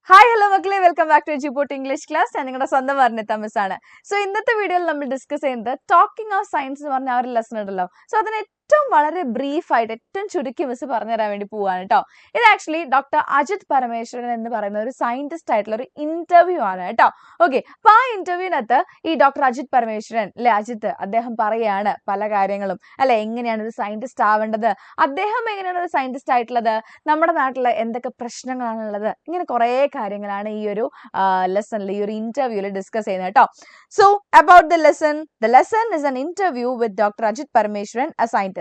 Hi hello മക്കളെ, welcome back to Eduport English class. ഞാൻ നിങ്ങളുടെ സ്വന്തം വർണ്ണിത മിസ് ആണ്. സോ ഇന്നത്തെ വീഡിയോയിൽ നമ്മൾ ഡിസ്കസ് ചെയ്യുന്നത് ടോക്കിംഗ് ഓഫ് സയൻസ് എന്ന് പറഞ്ഞ ആ ഒരു ലെസൺ ഉണ്ടല്ലോ. സോ അതിന് ഏറ്റവും വളരെ ബ്രീഫായിട്ട് ഏറ്റവും ചുരുക്കി മിസ് പറഞ്ഞു തരാൻ വേണ്ടി പോവാണ് കേട്ടോ. ഇത് ആക്ച്വലി ഡോക്ടർ അജിത് പരമേശ്വരൻ എന്ന് പറയുന്ന ഒരു സയന്റിസ്റ്റ് ആയിട്ടുള്ള ഒരു ഇന്റർവ്യൂ ആണ് കേട്ടോ. ഓക്കെ, അപ്പൊ ആ ഇന്റർവ്യൂവിനകത്ത് ഈ ഡോക്ടർ അജിത് പരമേശ്വരൻ അല്ലെ, അജിത്ത് അദ്ദേഹം പറയാണ് പല കാര്യങ്ങളും അല്ലെ, എങ്ങനെയാണ് ഒരു സയന്റിസ്റ്റ് ആവേണ്ടത്, അദ്ദേഹം എങ്ങനെയാണ് ഒരു സയന്റിസ്റ്റ് ആയിട്ടുള്ളത്, നമ്മുടെ നാട്ടിൽ എന്തൊക്കെ പ്രശ്നങ്ങളാണുള്ളത്, ഇങ്ങനെ കുറെ കാര്യങ്ങളാണ് ഈ ഒരു ലെസണിൽ ഈ ഒരു ഇന്റർവ്യൂവിൽ ഡിസ്കസ് ചെയ്യുന്നത് കേട്ടോ. So about the lesson is an interview with doctor Ajith Parameswaran, a scientist.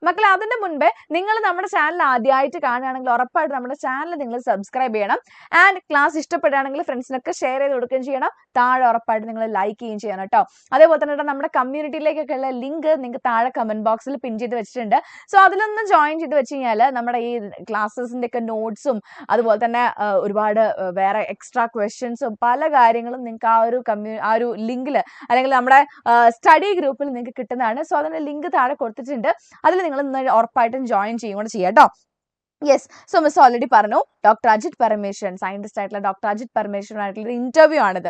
മക്കളെ, അതിന്റെ മുൻപേ നിങ്ങൾ നമ്മുടെ ചാനൽ ആദ്യമായിട്ട് കാണുകയാണെങ്കിൽ ഉറപ്പായിട്ട് നമ്മുടെ ചാനൽ നിങ്ങൾ സബ്സ്ക്രൈബ് ചെയ്യണം. ആൻഡ് ക്ലാസ് ഇഷ്ടപ്പെടുകയാണെങ്കിൽ ഫ്രണ്ട്സിനൊക്കെ ഷെയർ ചെയ്ത് കൊടുക്കുകയും ചെയ്യണം. താഴെ ഉറപ്പായിട്ട് നിങ്ങൾ ലൈക്ക് ചെയ്യുകയും ചെയ്യണം കേട്ടോ. അതേപോലെ തന്നെ നമ്മുടെ കമ്മ്യൂണിറ്റിയിലേക്കൊക്കെ ഉള്ള ലിങ്ക് നിങ്ങൾക്ക് താഴെ കമന്റ് ബോക്സിൽ പിൻ ചെയ്ത് വെച്ചിട്ടുണ്ട്. സോ അതിലൊന്ന് ജോയിൻ ചെയ്ത് വെച്ച് കഴിഞ്ഞാൽ നമ്മുടെ ഈ ക്ലാസ്സസിന്റെ ഒക്കെ നോട്ട്സും അതുപോലെ തന്നെ ഒരുപാട് വേറെ എക്സ്ട്രാ ക്വസ്റ്റ്യൻസും പല കാര്യങ്ങളും നിങ്ങൾക്ക് ആ ഒരു ലിങ്കിൽ അല്ലെങ്കിൽ നമ്മുടെ സ്റ്റഡി ഗ്രൂപ്പിൽ നിങ്ങൾക്ക് കിട്ടുന്നതാണ്. സോ അതിന്റെ ലിങ്ക് താഴെ കൊടുത്തിട്ടുണ്ട്. അതിൽ നിങ്ങൾ ഉറപ്പായിട്ടും ജോയിൻ ചെയ്യും കൂടെ ചെയ്യാം കേട്ടോ. യെസ്, സോ മിസ് ഓൾറെഡി പറഞ്ഞു, ഡോക്ടർ അജിത് പരമേശ്വരൻ, സയന്റിസ്റ്റ് ആയിട്ടുള്ള ഡോക്ടർ അജിത് പരമേശ്വരൻ ആയിട്ടുള്ള ഒരു ഇന്റർവ്യൂ ആണിത്.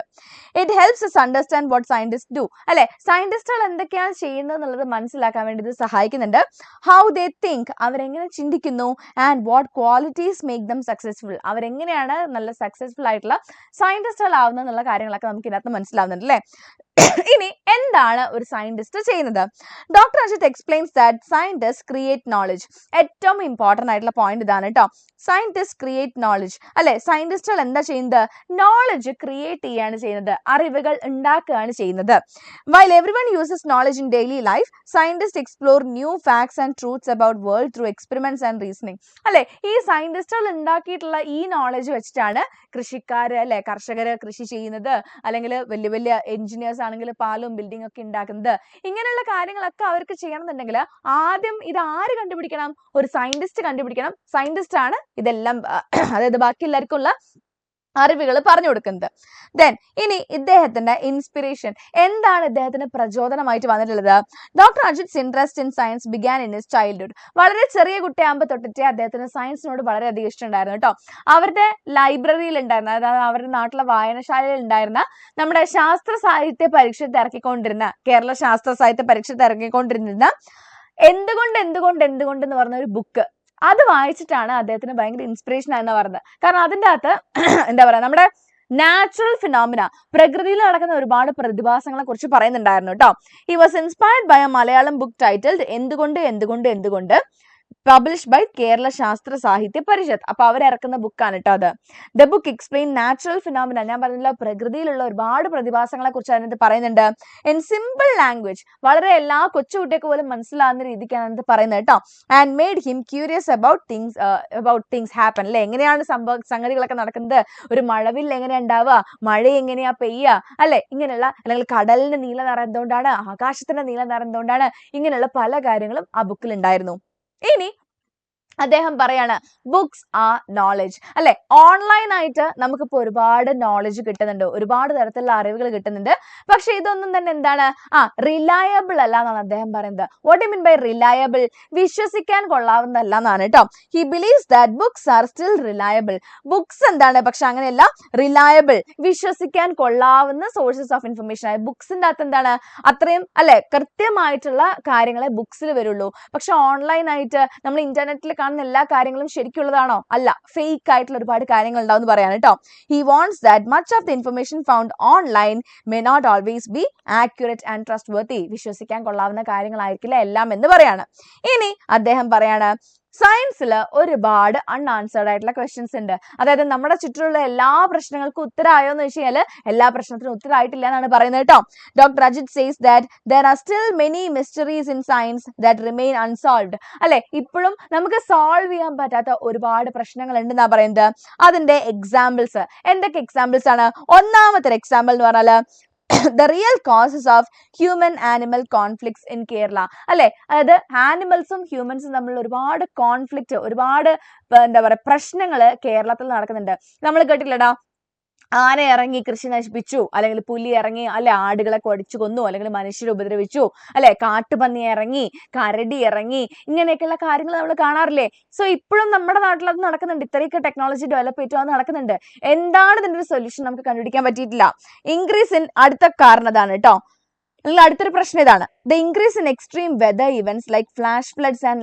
It helps us understand what scientist do. അല്ലെ, സയന്റിസ്റ്റുകൾ എന്തൊക്കെയാണ് ചെയ്യുന്നത് എന്നുള്ളത് മനസ്സിലാക്കാൻ വേണ്ടി ഇത് സഹായിക്കുന്നുണ്ട്. ഹൗ ദേ തിങ്ക്, അവരെങ്ങനെ ചിന്തിക്കുന്നു, and what qualities make them successful, അവരെങ്ങനെയാണ് നല്ല സക്സസ്ഫുൾ ആയിട്ടുള്ള സയന്റിസ്റ്റുകൾ ആവുന്നത് എന്നുള്ള കാര്യങ്ങളൊക്കെ നമുക്ക് ഇതിനകത്ത് മനസ്സിലാവുന്നുണ്ട് അല്ലേ. ഇനി എന്താണ് ഒരു സയന്റിസ്റ്റ് ചെയ്യുന്നത്? Doctor Ajith explains that scientist create knowledge. ഏറ്റവും ഇമ്പോർട്ടന്റ് ആയിട്ടുള്ള പോയിന്റ് ഇതാണ് കേട്ടോ. Scientist create knowledge. അല്ലെ, സയന്റിസ്റ്റുകൾ എന്താ ചെയ്യുന്നത്? നോളജ് ക്രിയേറ്റ് ചെയ്യാണ് ചെയ്യുന്നത്, അറിവുകൾ ഉണ്ടാക്കുകയാണ് ചെയ്യുന്നത്. While everyone uses knowledge in daily life, scientist explore new facts and truths about world through experiments and reasoning. അല്ലെ, ഈ സയന്റിസ്റ്റുകൾ ഉണ്ടാക്കിയിട്ടുള്ള ഈ നോളജ് വെച്ചിട്ടാണ് കൃഷിക്കാര് അല്ലെ, കർഷകര് കൃഷി ചെയ്യുന്നത്, അല്ലെങ്കിൽ വലിയ വലിയ എഞ്ചിനീയേഴ്സ് ആണെങ്കിൽ പാലും ബിൽഡിംഗ് ഒക്കെ ഉണ്ടാക്കുന്നത്. ഇങ്ങനെയുള്ള കാര്യങ്ങളൊക്കെ അവർക്ക് ചെയ്യണമെന്നുണ്ടെങ്കിൽ ആദ്യം ഇത് ആര് കണ്ടുപിടിക്കണം? ഒരു സയന്റിസ്റ്റ് കണ്ടുപിടിക്കണം. സയന്റിസ്റ്റ് ആണ് ഇതെല്ലാം അതായത് ബാക്കി എല്ലാവർക്കും ഉള്ള അറിവുകൾ പറഞ്ഞു കൊടുക്കുന്നത്. ദെൻ ഇനി ഇദ്ദേഹത്തിന്റെ ഇൻസ്പിറേഷൻ എന്താണ്? ഇദ്ദേഹത്തിന് പ്രചോദനമായിട്ട് വന്നിട്ടുള്ളത്. Doctor Ajit's interest in science began in his childhood. വളരെ ചെറിയ കുട്ടിയാകുമ്പോൾ തൊട്ടിട്ട് അദ്ദേഹത്തിന് സയൻസിനോട് വളരെയധികം ഇഷ്ടമുണ്ടായിരുന്നു കേട്ടോ. അവരുടെ ലൈബ്രറിയിൽ ഉണ്ടായിരുന്ന, അതായത് അവരുടെ നാട്ടിലെ വായനശാലയിൽ ഉണ്ടായിരുന്ന നമ്മുടെ ശാസ്ത്ര സാഹിത്യ പരീക്ഷത്ത് ഇറക്കിക്കൊണ്ടിരുന്ന, കേരള ശാസ്ത്ര സാഹിത്യ പരീക്ഷത്ത് ഇറക്കിക്കൊണ്ടിരുന്ന എന്തുകൊണ്ട് എന്ന് പറഞ്ഞ ഒരു ബുക്ക്, അത് വായിച്ചിട്ടാണ് അദ്ദേഹത്തിന് ഭയങ്കര ഇൻസ്പിറേഷൻ ആണെന്ന് പറയുന്നത്. കാരണം അതിൻ്റെ അകത്ത് എന്താ പറയാ, നമ്മുടെ നാച്ചുറൽ ഫിനോമിന, പ്രകൃതിയിൽ നടക്കുന്ന ഒരുപാട് പ്രതിഭാസങ്ങളെ കുറിച്ച് പറയുന്നുണ്ടായിരുന്നു കേട്ടോ. He was inspired by a Malayalam book titled Enthukondu, published by Kerala Sasthra Sahithya Parishad. അപ്പൊ അവരിറക്കുന്ന ബുക്കാണ് കേട്ടോ അത്. The book explain natural phenomena, ഞാൻ പറഞ്ഞല്ലോ പ്രകൃതിയിലുള്ള ഒരുപാട് പ്രതിഭാസങ്ങളെ കുറിച്ച് അതിനകത്ത് പറയുന്നുണ്ട്. ഇൻ സിമ്പിൾ ലാംഗ്വേജ്, വളരെ എല്ലാ കൊച്ചുകുട്ടിയൊക്കെ പോലും മനസ്സിലാവുന്ന രീതിക്കാണ് അതിനകത്ത് പറയുന്നത് കേട്ടോ. And made him curious about things happen. അല്ലെ, എങ്ങനെയാണ് സംഗതികളൊക്കെ നടക്കുന്നത്, ഒരു മഴവിൽ എങ്ങനെയാ ഉണ്ടാവുക, മഴ എങ്ങനെയാ പെയ്യുക, അല്ലെ, ഇങ്ങനെയുള്ള, അല്ലെങ്കിൽ കടലിന്റെ നീല നിറം എന്തുകൊണ്ടാണ്, ആകാശത്തിന്റെ നീല നിറം എന്തുകൊണ്ടാണ്, ഇങ്ങനെയുള്ള പല കാര്യങ്ങളും ആ ബുക്കിൽ ഉണ്ടായിരുന്നു. ഇനി അദ്ദേഹം പറയാണ്, ബുക്സ് ആർ നോളജ്. അല്ലെ, ഓൺലൈൻ ആയിട്ട് നമുക്കിപ്പോൾ ഒരുപാട് നോളജ് കിട്ടുന്നുണ്ട്, ഒരുപാട് തരത്തിലുള്ള അറിവുകൾ കിട്ടുന്നുണ്ട്. പക്ഷെ ഇതൊന്നും തന്നെ എന്താണ്, റിലയബിൾ അല്ല എന്നാണ് അദ്ദേഹം പറയുന്നത്. What you mean by reliable? വിശ്വസിക്കാൻ കൊള്ളാവുന്നതല്ല എന്നാണ് കേട്ടോ. He believes that books are still reliable. Books എന്താണ്, പക്ഷെ അങ്ങനെയല്ല, റിലയബിൾ, വിശ്വസിക്കാൻ കൊള്ളാവുന്ന സോഴ്സസ് ഓഫ് ഇൻഫർമേഷൻ ആയ ബുക്സിന്റെ അകത്ത് എന്താണ്, അത്രയും അല്ലെ കൃത്യമായിട്ടുള്ള കാര്യങ്ങളെ ബുക്സിൽ വരുള്ളൂ. പക്ഷെ ഓൺലൈൻ ആയിട്ട് നമ്മൾ ഇന്റർനെറ്റിൽ കാണുന്ന എല്ലാ കാര്യങ്ങളും ശരിക്കുള്ളതാണോ? അല്ല, ഫേക്ക് ആയിട്ടുള്ള ഒരുപാട് കാര്യങ്ങൾ ഉണ്ടാവും എന്ന് പറയാണ് കേട്ടോ. He wants that much of the information found online may not always be accurate and trustworthy. വിശ്വസിക്കാൻ കൊള്ളാവുന്ന കാര്യങ്ങളായിരിക്കില്ല എല്ലാം എന്ന് പറയാണ്. ഇനി അദ്ദേഹം പറയാണ്, സയൻസിൽ ഒരുപാട് അൺആൻസേർഡ് ആയിട്ടുള്ള ക്വസ്റ്റ്യൻസ് ഉണ്ട്. അതായത് നമ്മുടെ ചുറ്റിലുള്ള എല്ലാ പ്രശ്നങ്ങൾക്കും ഉത്തരമായോ എന്ന് വെച്ച് കഴിഞ്ഞാൽ എല്ലാ പ്രശ്നത്തിനും ഉത്തരമായിട്ടില്ല എന്നാണ് പറയുന്നത് കേട്ടോ. Doctor Ajith says that there are still many mysteries in science that remain unsolved. അല്ലെ, ഇപ്പോഴും നമുക്ക് സോൾവ് ചെയ്യാൻ പറ്റാത്ത ഒരുപാട് പ്രശ്നങ്ങൾ ഉണ്ടെന്നാ പറയുന്നത്. അതിന്റെ എക്സാമ്പിൾസ് എന്തൊക്കെ എക്സാമ്പിൾസ് ആണ്? ഒന്നാമത്തെ എക്സാമ്പിൾ എന്ന് പറഞ്ഞാല് the real causes of human animal conflicts in Kerala. അല്ലെ, അതായത് ആനിമൽസും ഹ്യൂമൻസും തമ്മിൽ ഒരുപാട് കോൺഫ്ലിക്റ്റ്, ഒരുപാട് എന്താ പറയുക പ്രശ്നങ്ങൾ കേരളത്തിൽ നടക്കുന്നുണ്ട്. നമ്മൾ കേട്ടില്ലടാ, ആന ഇറങ്ങി കൃഷി നശിപ്പിച്ചു, അല്ലെങ്കിൽ പുലി ഇറങ്ങി അല്ലെ ആടുകളെ കൊടിച്ചു കൊന്നു, അല്ലെങ്കിൽ മനുഷ്യരെ ഉപദ്രവിച്ചു, അല്ലെ കാട്ടുപന്നി ഇറങ്ങി, കരടി ഇറങ്ങി, ഇങ്ങനെയൊക്കെയുള്ള കാര്യങ്ങൾ നമ്മൾ കാണാറില്ലേ? സോ ഇപ്പോഴും നമ്മുടെ നാട്ടിൽ അത് നടക്കുന്നുണ്ട്. ഇത്രയൊക്കെ ടെക്നോളജി ഡെവലപ്പ് ചെയ്തിട്ട് അത് നടക്കുന്നുണ്ട്. എന്താണ് ഇതിന്റെ ഒരു സൊല്യൂഷൻ നമുക്ക് കണ്ടുപിടിക്കാൻ പറ്റിയിട്ടില്ല. ഇൻക്രീസ് ഇൻ അടുത്ത കാരണം ഇതാണ് കേട്ടോ. അല്ലെങ്കിൽ അടുത്തൊരു പ്രശ്നം ഇതാണ്, the increase in extreme whether events like flash floods and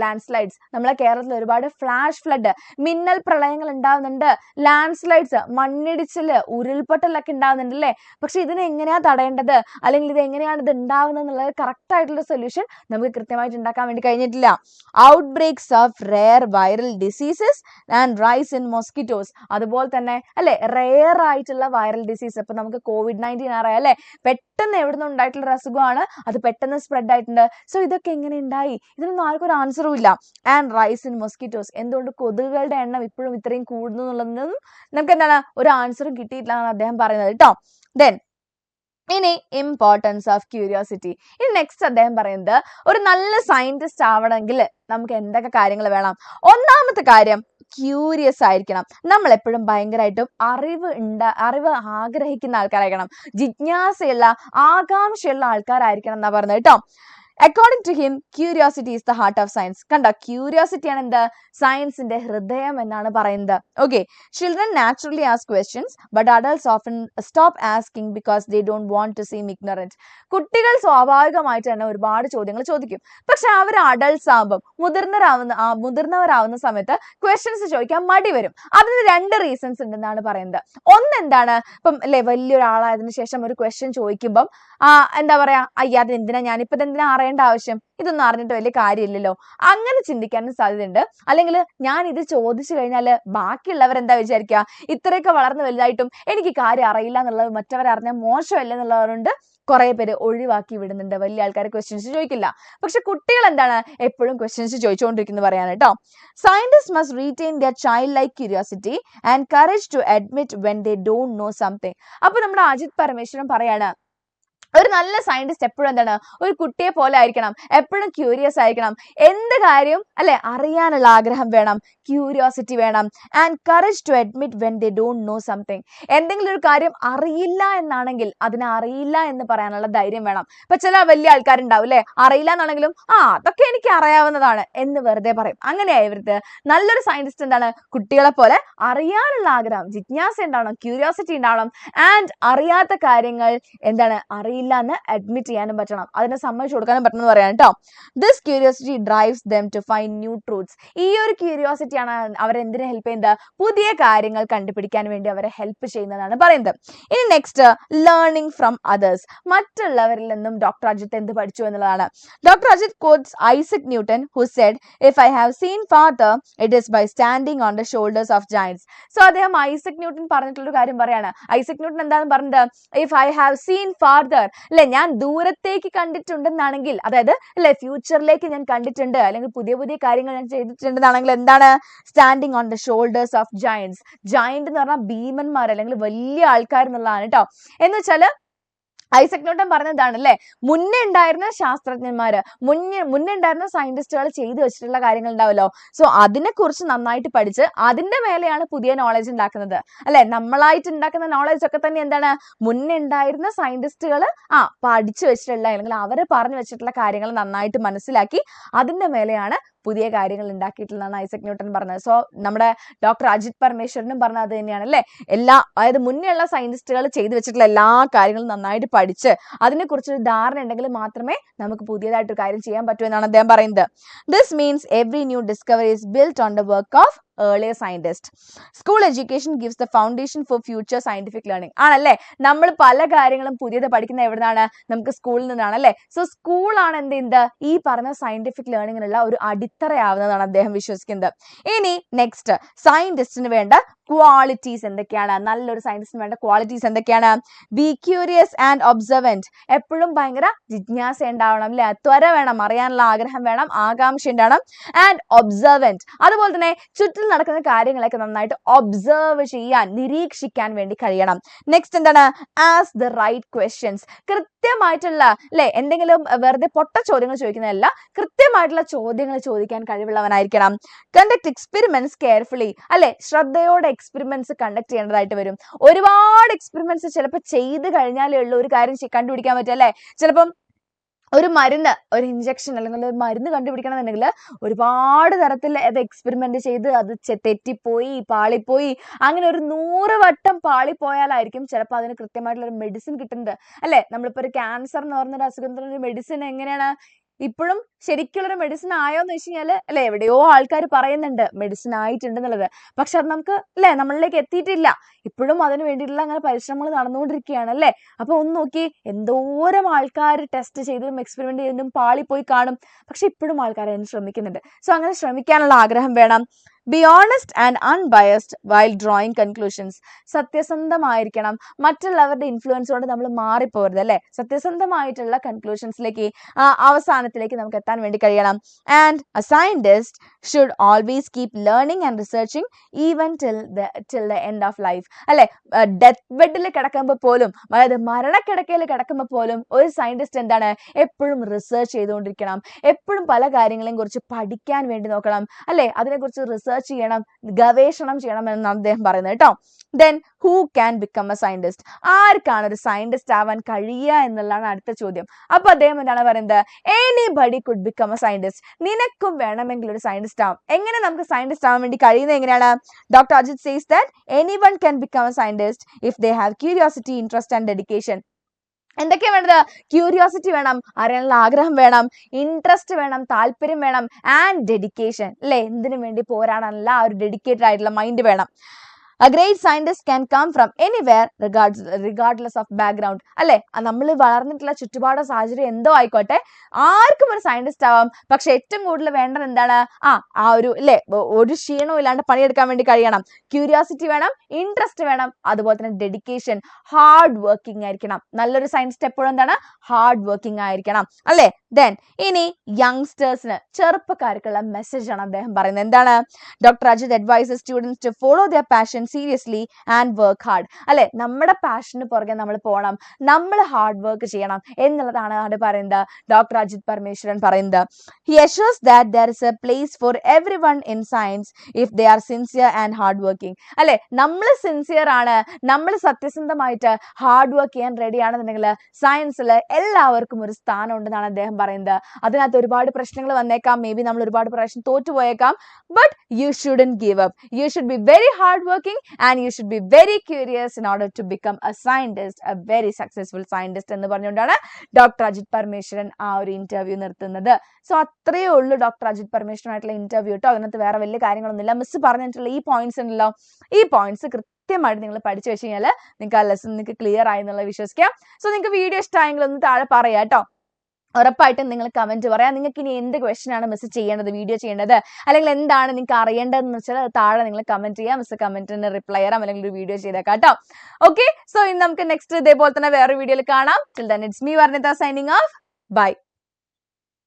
land slides. നമ്മളെ കേരളത്തിൽ ഒരുപാട് ഫ്ലാഷ് ഫ്ലഡ്, മിന്നൽ പ്രളയങ്ങൾ ഉണ്ടാവുന്നുണ്ട്, ലാൻഡ് സ്ലൈഡ്സ്, മണ്ണിടിച്ചില്, ഉരുൾപൊട്ടലൊക്കെ ഉണ്ടാവുന്നുണ്ട് അല്ലേ? പക്ഷെ ഇതിനെ എങ്ങനെയാ തടയേണ്ടത്, അല്ലെങ്കിൽ ഇത് എങ്ങനെയാണ് ഇത് ഉണ്ടാവുന്നത് എന്നുള്ളത് കറക്റ്റ് ആയിട്ടുള്ള സൊല്യൂഷൻ നമുക്ക് കൃത്യമായിട്ട് ഉണ്ടാക്കാൻ വേണ്ടി കഴിഞ്ഞിട്ടില്ല. Outbreaks of rare viral diseases and rise in mosquitoes. അതുപോലെ തന്നെ അല്ലെ റെയർ ആയിട്ടുള്ള വൈറൽ ഡിസീസ്, ഇപ്പൊ നമുക്ക് COVID-19 അറിയാം അല്ലെ, പെട്ടെന്ന് എവിടുന്ന് ഉണ്ടായിട്ടുള്ള ഒരു അസുഖമാണ്, അത് പെട്ടെന്ന് സ്പ്രെഡ് ആയിട്ടുണ്ട്. സോ ഇതൊക്കെ എങ്ങനെ ഉണ്ടായി, ഇതിനൊന്നും ആർക്കും ഒരു ആൻസറും ഇല്ല. ആൻഡ് റൈസ് ഇൻ മൊസ്കിറ്റോസ്, എന്തുകൊണ്ട് കൊതുകുകളുടെ എണ്ണം ഇപ്പോഴും ഇത്രയും കൂടുന്നു എന്നുള്ളതൊന്നും നമുക്ക് എന്താണ് ഒരു ആൻസറും കിട്ടിയിട്ടില്ല എന്നാണ് അദ്ദേഹം പറയുന്നത് കേട്ടോ. ദെൻ ഇനി ഇമ്പോർട്ടൻസ് ഓഫ് ക്യൂരിയോസിറ്റി. ഇനി നെക്സ്റ്റ് അദ്ദേഹം പറയുന്നത്, ഒരു നല്ല സയന്റിസ്റ്റ് ആവണമെങ്കിൽ നമുക്ക് എന്തൊക്കെ കാര്യങ്ങൾ വേണം? ഒന്നാമത്തെ കാര്യം ക്യൂരിയസ് ആയിരിക്കണം. നമ്മൾ എപ്പോഴും ഭയങ്കരമായിട്ടും അറിവ് ആഗ്രഹിക്കുന്ന ആൾക്കാരായിരിക്കണം, ജിജ്ഞാസയുള്ള ആകാംക്ഷയുള്ള ആൾക്കാരായിരിക്കണം എന്നാ പറഞ്ഞത് കേട്ടോ. According to him curiosity is the heart of science. കണ്ടോ, ക്യൂരിയോസിറ്റി ആണ് എന്ത്, സയൻസിന്റെ ഹൃദയം എന്നാണ് പറയുന്നത്. Okay, children naturally ask questions but adults often stop asking because they don't want to seem ignorant. കുട്ടികൾ സ്വാഭാവികമായിട്ട് തന്നെ ഒരുപാട് ചോദ്യങ്ങൾ ചോദിക്കും. പക്ഷെ അവർ അഡൾട്ട്സ് ആകുമ്പോൾ മുതിർന്നവരാവുന്ന സമയത്ത് ക്വസ്റ്റ്യൻസ് ചോദിക്കാൻ മടി വരും. അതിന് 2 റീസൺസ് ഉണ്ടെന്നാണ് പറയുന്നത്. ഒന്ന് എന്താണ്, ഇപ്പം അല്ലെ വലിയൊരാളായതിനു ശേഷം ഒരു ക്വസ്റ്റ്യൻ ചോദിക്കുമ്പം എന്താ പറയാ, അയ്യ അതെന്തിനാ, ഞാനിപ്പോ ഇതെന്തിനാ അറിയേണ്ട ആവശ്യം, ഇതൊന്നും അറിഞ്ഞിട്ട് വലിയ കാര്യമില്ലല്ലോ, അങ്ങനെ ചിന്തിക്കാനും സാധ്യതയുണ്ട്. അല്ലെങ്കിൽ ഞാൻ ഇത് ചോദിച്ചു കഴിഞ്ഞാൽ ബാക്കിയുള്ളവർ എന്താ വിചാരിക്കുക, ഇത്രയൊക്കെ വളർന്നു വലുതായിട്ടും എനിക്ക് കാര്യം അറിയില്ല എന്നുള്ളത് മറ്റവരറിഞ്ഞാൽ മോശമല്ല എന്നുള്ളവരുണ്ട്. കുറെ പേര് ഒഴിവാക്കി വിടുന്നുണ്ട്, വലിയ ആൾക്കാർ ക്വസ്റ്റ്യൻസ് ചോദിക്കില്ല. പക്ഷെ കുട്ടികൾ എന്താണ് എപ്പോഴും ക്വസ്റ്റ്യൻസ് ചോദിച്ചുകൊണ്ടിരിക്കുന്നത് പറയാണ് കേട്ടോ. Scientist must retain their child like curiosity and courage to admit when they don't know something. അപ്പൊ നമ്മുടെ അജിത് പരമേശ്വരൻ പറയാണ്, ഒരു നല്ല സയന്റിസ്റ്റ് എപ്പോഴും എന്താണ് ഒരു കുട്ടിയെ പോലെ ആയിരിക്കണം, എപ്പോഴും ക്യൂരിയസ് ആയിരിക്കണം. എന്ത് കാര്യം അല്ലെ അറിയാനുള്ള ആഗ്രഹം വേണം, ക്യൂരിയോസിറ്റി വേണം. And courage to admit when they don't know something. എന്തെങ്കിലും ഒരു കാര്യം അറിയില്ല എന്നാണെങ്കിൽ അതിനെ അറിയില്ല എന്ന് പറയാനുള്ള ധൈര്യം വേണം. ഇപ്പൊ ചില വലിയ ആൾക്കാരുണ്ടാവും അല്ലെ, അറിയില്ല എന്നാണെങ്കിലും അതൊക്കെ എനിക്ക് അറിയാവുന്നതാണ് എന്ന് വെറുതെ പറയും. അങ്ങനെയായവർക്ക് നല്ലൊരു സയന്റിസ്റ്റ് എന്താണ്, കുട്ടികളെ പോലെ അറിയാനുള്ള ആഗ്രഹം, ജിജ്ഞാസ ഉണ്ടാവണം, ക്യൂരിയോസിറ്റി ഉണ്ടാവണം. ആൻഡ് അറിയാത്ത കാര്യങ്ങൾ എന്താണ് അറിയില്ല എന്ന് അഡ്മിറ്റ് ചെയ്യാനും പറ്റണം, അതിനെ സമ്മതിച്ചു കൊടുക്കാനും പറ്റണം എന്ന് പറയാം കേട്ടോ. This curiosity drives them to find new truths. ഈ ഒരു ക്യൂരിയോസിറ്റി ആണ് അവരെ എന്തിനെ ഹെൽപ്പ് ചെയ്യുന്നത്, പുതിയ കാര്യങ്ങൾ കണ്ടുപിടിക്കാൻ വേണ്ടി അവരെ ഹെൽപ്പ് ചെയ്യുന്നതാണ് പറയുന്നത്. ഇനി നെക്സ്റ്റ്, ലേണിംഗ് ഫ്രം അതേഴ്സ്. മറ്റുള്ളവരിൽ നിന്നും ഡോക്ടർ അജിത്ത് എന്ത് പഠിച്ചു എന്നുള്ളതാണ്. Doctor Ajith quotes Isaac Newton who said, if I have seen farther it is by standing on the shoulders of giants. So അദ്ദേഹം ഐസക് ന്യൂട്ടൺ പറഞ്ഞിട്ടുള്ള കാര്യം പറയാണ്. ഐസക് ന്യൂട്ടൺ എന്താണ് പറഞ്ഞത്, if I have seen farther, അല്ലെ ഞാൻ ദൂരത്തേക്ക് കണ്ടിട്ടുണ്ടെന്നാണെങ്കിൽ, അതായത് അല്ലെ ഫ്യൂച്ചറിലേക്ക് ഞാൻ കണ്ടിട്ടുണ്ട്, അല്ലെങ്കിൽ പുതിയ പുതിയ കാര്യങ്ങൾ ഞാൻ ചെയ്തിട്ടുണ്ടെന്നാണെങ്കിൽ എന്താണ്, standing on the shoulders of Giants. Giant എന്ന് പറഞ്ഞാൽ ഭീമന്മാർ അല്ലെങ്കിൽ വലിയ ആൾക്കാർ എന്നുള്ളതാണ് കേട്ടോ. എന്ന് വെച്ചാല് ഐസക് ന്യൂട്ടൺ പറഞ്ഞതാണ് അല്ലെ, മുന്നേ ഉണ്ടായിരുന്ന ശാസ്ത്രജ്ഞന്മാര്, മുന്നേ ഉണ്ടായിരുന്ന സയന്റിസ്റ്റുകൾ ചെയ്തു വെച്ചിട്ടുള്ള കാര്യങ്ങൾ ഉണ്ടാവല്ലോ, സോ അതിനെ കുറിച്ച് നന്നായിട്ട് പഠിച്ച് അതിന്റെ മേലെയാണ് പുതിയ നോളജ് ഉണ്ടാക്കുന്നത് അല്ലെ. നമ്മളായിട്ട് ഉണ്ടാക്കുന്ന നോളജ് ഒക്കെ തന്നെ എന്താണ്, മുന്നേ ഉണ്ടായിരുന്ന സയന്റിസ്റ്റുകൾ പഠിച്ചു വെച്ചിട്ടുള്ള അല്ലെങ്കിൽ അവര് പറഞ്ഞു വെച്ചിട്ടുള്ള കാര്യങ്ങൾ നന്നായിട്ട് മനസ്സിലാക്കി അതിന്റെ മേലെയാണ് പുതിയ കാര്യങ്ങൾ ഉണ്ടാക്കിയിട്ടുള്ളതാണ് ഐസക് ന്യൂട്ടൺ പറഞ്ഞത്. സോ നമ്മുടെ ഡോക്ടർ അജിത് പരമേശ്വരനും പറഞ്ഞത് അത് തന്നെയാണ് അല്ലെ. അതായത് മുന്നേയുള്ള സയന്റിസ്റ്റുകൾ ചെയ്തു വെച്ചിട്ടുള്ള എല്ലാ കാര്യങ്ങളും നന്നായിട്ട് പഠിച്ച് അതിനെക്കുറിച്ചൊരു ധാരണ ഉണ്ടെങ്കിൽ മാത്രമേ നമുക്ക് പുതിയതായിട്ടൊരു കാര്യം ചെയ്യാൻ പറ്റൂ എന്നാണ് അദ്ദേഹം പറയുന്നത്. This means every new discovery is built on the work of earlier scientist. School education gives the foundation for future scientific learning. ആണല്ലേ, നമ്മൾ പല കാര്യങ്ങളും പുതിയത് പഠിക്കുന്ന എവിടുന്നാണ്, നമുക്ക് സ്കൂളിൽ നിന്നാണ് അല്ലെ. സോ സ്കൂളാണ് എന്ത് ഈ പറഞ്ഞ സയന്റിഫിക് ലേണിങ്ങിനുള്ള ഒരു അടിത്തറയാവുന്നതാണ് അദ്ദേഹം വിശ്വസിക്കുന്നത്. ഇനി നെക്സ്റ്റ്, സയന്റിസ്റ്റിന് വേണ്ട ക്വാളിറ്റീസ് എന്തൊക്കെയാണ്, നല്ലൊരു സയന്റിസ്റ്റിന് വേണ്ട ക്വാളിറ്റീസ് എന്തൊക്കെയാണ്. Be curious and observant. എപ്പോഴും ഭയങ്കര ജിജ്ഞാസ ഉണ്ടാവണം അല്ലെ, ത്വര വേണം, അറിയാനുള്ള ആഗ്രഹം വേണം, ആകാംക്ഷ ഉണ്ടാവണം. ആൻഡ് ഒബ്സർവന്റ്, അതുപോലെ തന്നെ ചുറ്റും നടക്കുന്ന കാര്യങ്ങളൊക്കെ നന്നായിട്ട് ഒബ്സർവ് ചെയ്യാൻ, നിരീക്ഷിക്കാൻ വേണ്ടി കഴിയണം. നെക്സ്റ്റ് എന്താണ്? Ask the right questions. കൃത്യമായിട്ടുള്ള അല്ലെ, എന്തെങ്കിലും വെറുതെ പൊട്ട ചോദ്യങ്ങൾ ചോദിക്കുന്നതല്ല, കൃത്യമായിട്ടുള്ള ചോദ്യങ്ങൾ ചോദിക്കാൻ കഴിവുള്ളവനായിരിക്കണം. Conduct experiments carefully. അല്ലെ, ശ്രദ്ധയോടെ എക്സ്പെരിമെന്റ്സ് കണ്ടക്ട് ചെയ്യേണ്ടതായിട്ട് വരും. ഒരുപാട് എക്സ്പെരിമെന്റ്സ് ചിലപ്പോൾ ചെയ്ത് കഴിഞ്ഞാലേ ഉള്ളൂ ഒരു കാര്യം കണ്ടുപിടിക്കാൻ പറ്റും അല്ലെ. ചിലപ്പം ഒരു മരുന്ന്, ഒരു ഇഞ്ചക്ഷൻ അല്ലെങ്കിൽ ഒരു മരുന്ന് കണ്ടുപിടിക്കണമെന്നുണ്ടെങ്കിൽ ഒരുപാട് തരത്തിൽ അത് എക്സ്പെരിമെന്റ് ചെയ്ത് അത് തെറ്റിപ്പോയി, പാളിപ്പോയി, അങ്ങനെ ഒരു 100 വട്ടം പാളിപ്പോയാലായിരിക്കും ചിലപ്പോൾ അതിന് കൃത്യമായിട്ടുള്ള ഒരു മെഡിസിൻ കിട്ടുന്നത് അല്ലെ. നമ്മളിപ്പോൾ ഒരു ക്യാൻസർ എന്ന് പറഞ്ഞൊരു അസുഖത്തിന് ഒരു മെഡിസിൻ എങ്ങനെയാണ് ഇപ്പോഴും ശരിക്കുള്ളൊരു മെഡിസിൻ ആയോ എന്ന് വെച്ച് കഴിഞ്ഞാൽ അല്ലെ, എവിടെയോ ആൾക്കാർ പറയുന്നുണ്ട് മെഡിസിൻ ആയിട്ടുണ്ടെന്നുള്ളത്. പക്ഷെ അത് നമുക്ക് അല്ലെ നമ്മളിലേക്ക് എത്തിയിട്ടില്ല. ഇപ്പോഴും അതിന് വേണ്ടിയിട്ടുള്ള അങ്ങനെ പരിശ്രമങ്ങൾ നടന്നുകൊണ്ടിരിക്കുകയാണ് അല്ലെ. അപ്പൊ ഒന്ന് നോക്കി, എന്തോരം ആൾക്കാർ ടെസ്റ്റ് ചെയ്തതും എക്സ്പെരിമെന്റ് ചെയ്തതും പാളിപ്പോയി കാണും. പക്ഷെ ഇപ്പോഴും ആൾക്കാർ അതിന് ശ്രമിക്കുന്നുണ്ട്. സോ അങ്ങനെ ശ്രമിക്കാനുള്ള ആഗ്രഹം വേണം. Be honest and unbiased while drawing conclusions. സത്യസന്ധമായിരിക്കണം. മറ്റുള്ളവരുടെ ഇൻഫ്ലുവൻസ് കൊണ്ട് നമ്മൾ മാറിപ്പോരുത് അല്ലെ. സത്യസന്ധമായിട്ടുള്ള കൺക്ലൂഷൻസിലേക്ക്, അവസാനത്തിലേക്ക് നമുക്ക് എത്താൻ വേണ്ടി കഴിയണം. And A scientist should always keep learning and researching even till the end of life അല്ലെ. ഡെത്ത് ബെഡിൽ കിടക്കുമ്പോൾ പോലും, അതായത് മരണക്കിടക്കയിൽ കിടക്കുമ്പോൾ പോലും ഒരു സയന്റിസ്റ്റ് എന്താണ്, എപ്പോഴും റിസർച്ച് ചെയ്തുകൊണ്ടിരിക്കണം. എപ്പോഴും പല കാര്യങ്ങളെയും കുറിച്ച് പഠിക്കാൻ വേണ്ടി നോക്കണം അല്ലെ. അതിനെക്കുറിച്ച് റിസർച്ച് ചെയ്യണം, ഗവേഷണം ചെയ്യണം എന്നാണ് അദ്ദേഹം പറയുന്നത് കേട്ടോ. Then who can become a scientist? ആർക്കാണ് ഒരു സയന്റിസ്റ്റ് ആവാൻ കഴിയുക എന്നുള്ളതാണ് അടുത്ത ചോദ്യം. അപ്പൊ അദ്ദേഹം എന്താണ് പറയുന്നത്? Anybody could become a scientist. നിനക്കും വേണമെങ്കിൽ ഒരു സയന്റിസ്റ്റ് ആവാം. എങ്ങനെ നമുക്ക് സയന്റിസ്റ്റ് ആവാൻ വേണ്ടി കഴിയുന്നത് എങ്ങനെയാണ്? Doctor Ajith says that anyone can become a scientist if they have curiosity, interest and dedication. എന്തൊക്കെയാ വേണ്ടത്? ക്യൂരിയോസിറ്റി വേണം, അറിയാനുള്ള ആഗ്രഹം വേണം, ഇൻട്രസ്റ്റ് വേണം, താല്പര്യം വേണം, ആൻഡ് ഡെഡിക്കേഷൻ അല്ലെ. എന്തിനു വേണ്ടി പോരാടാനുള്ള ആ ഒരു ഡെഡിക്കേറ്റഡ് ആയിട്ടുള്ള മൈൻഡ് വേണം. A great scientist can come from anywhere regardless of background അല്ലെ. നമ്മൾ വളർന്നിട്ടുള്ള ചുറ്റുപാടോ സാഹചര്യം എന്തോ ആയിക്കോട്ടെ, ആർക്കും ഒരു സയന്റിസ്റ്റ് ആവാം. പക്ഷെ ഏറ്റവും കൂടുതൽ വേണ്ടത് എന്താണ്? ആ ഒരു അല്ലെ, ഒരു ക്ഷീണവും ഇല്ലാണ്ട് പണിയെടുക്കാൻ വേണ്ടി കഴിയണം. ക്യൂരിയോസിറ്റി വേണം, ഇൻട്രസ്റ്റ് വേണം, അതുപോലെ തന്നെ ഡെഡിക്കേഷൻ, ഹാർഡ് വർക്കിംഗ് ആയിരിക്കണം. നല്ലൊരു സയന്റിസ്റ്റ് എപ്പോഴും എന്താണ്? ഹാർഡ് വർക്കിംഗ് ആയിരിക്കണം അല്ലെ. ദെൻ ഇനി യങ്സ്റ്റേഴ്സിന്, ചെറുപ്പക്കാർക്കുള്ള മെസ്സേജ് ആണ് അദ്ദേഹം പറയുന്നത്. എന്താണ്? Doctor Ajith advises students to follow their passion seriously and work hard അല്ലെ. നമ്മുടെ പാഷന് പുറകെ നമ്മൾ പോകണം, നമ്മൾ ഹാർഡ് വർക്ക് ചെയ്യണം എന്നുള്ളതാണ് അത് പറയുന്നത് ഡോക്ടർ അജിത് പരമേശ്വരൻ പറയുന്നത്. He assures that there is a place for everyone in science if they are sincere and hard working അല്ലെ. നമ്മൾ സിൻസിയർ ആണ്, നമ്മൾ സത്യസന്ധമായിട്ട് ഹാർഡ് വർക്ക് ചെയ്യാൻ റെഡി ആണെന്നുണ്ടെങ്കിൽ സയൻസിൽ എല്ലാവർക്കും ഒരു സ്ഥാനം ഉണ്ടെന്നാണ് അദ്ദേഹം പറയുന്നത്. അതിനകത്ത് ഒരുപാട് പ്രശ്നങ്ങൾ വന്നേക്കാം, മേ ബി നമ്മൾ ഒരുപാട് പ്രാവശ്യം തോറ്റുപോയേക്കാം. But you shouldn't give up. You should be very hard working and you should be very curious in order to become a scientist, a very successful scientist എന്ന് പറഞ്ഞുകൊണ്ടാണ് ഡോക്ടർ അജിത് പരമേശ്വരൻ ആ ഒരു ഇന്റർവ്യൂ നിർത്തുന്നത്. So അത്രയേ ഉള്ളൂ ഡോക്ടർ അജിത് പരമേശ്വരനായിട്ടുള്ള ഇന്റർവ്യൂ കേട്ടോ. അതിനകത്ത് വേറെ വലിയ കാര്യങ്ങളൊന്നുമില്ല. മിസ് പറഞ്ഞിട്ടുള്ള ഈ പോയിന്റ്സ് ഉണ്ടല്ലോ, ഈ പോയിന്റ്സ് കൃത്യമായിട്ട് നിങ്ങൾ പഠിച്ചു വെച്ച് കഴിഞ്ഞാൽ നിങ്ങൾക്ക് ആ ലെസൺ നിങ്ങൾക്ക് ക്ലിയർ ആയി എന്നുള്ള വിശ്വസിക്കാം. സോ നിങ്ങൾക്ക് വീഡിയോ ഇഷ്ടമായെങ്കിൽ ഒന്ന് താഴെ പറയാം കേട്ടോ. ഉറപ്പായിട്ടും നിങ്ങൾ കമന്റ് പറയാം. നിങ്ങൾക്ക് ഇനി എന്ത് ക്വസ്റ്റൻ ആണ് മിസ് ചെയ്യേണ്ടത്, വീഡിയോ ചെയ്യേണ്ടത്, അല്ലെങ്കിൽ എന്താണ് നിങ്ങൾക്ക് അറിയേണ്ടതെന്ന് വെച്ചാൽ താഴെ നിങ്ങൾ കമന്റ് ചെയ്യാം. മിസ് കമന്റിന് റിപ്ലൈ ചെയ്യാം, അല്ലെങ്കിൽ ഒരു വീഡിയോ ചെയ്തേക്കാം കേട്ടോ. ഓക്കെ, സോ ഇനി നമുക്ക് നെക്സ്റ്റ് ഇതേപോലെ തന്നെ വേറെ വീഡിയോയിൽ കാണാം. Till then it's me Varnita signing off. By.